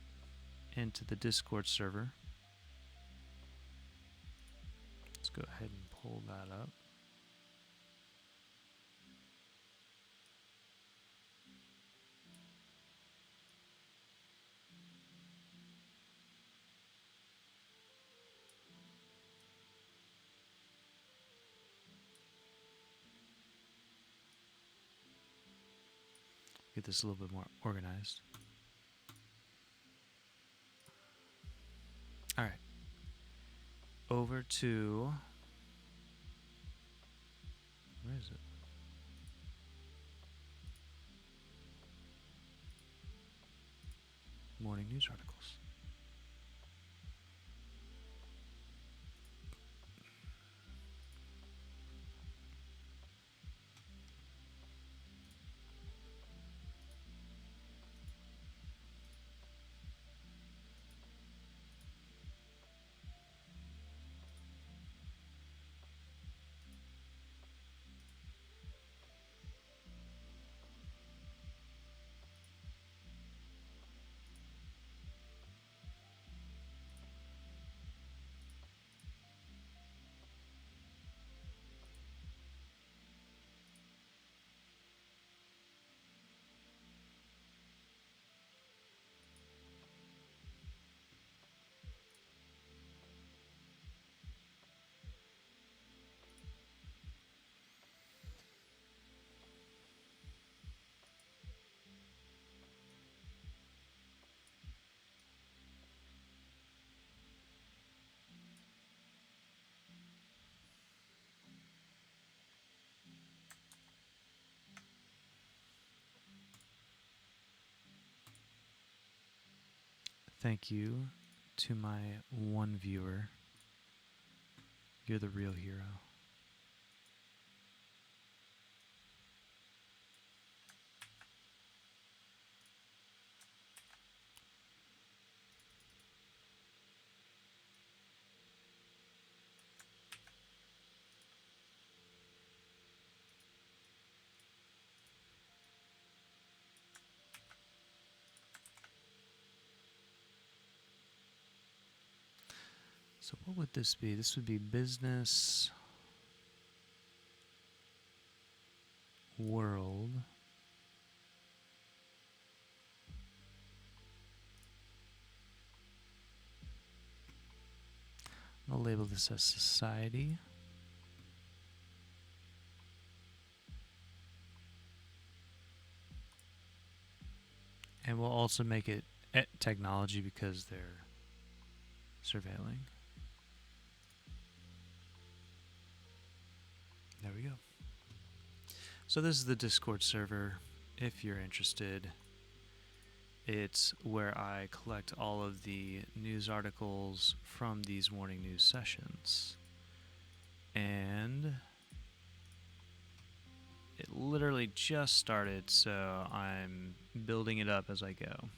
into the Discord server. Let's go ahead and pull that up. Get this a little bit more organized. All right. Over to, where is it? Morning news articles. Thank you to my one viewer. You're the real hero. So what would this be? This would be business world. I'll label this as society. And we'll also make it technology because they're surveilling. There we go. So this is the Discord server. If you're interested, it's where I collect all of the news articles from these morning news sessions. And it literally just started, so I'm building it up as I go.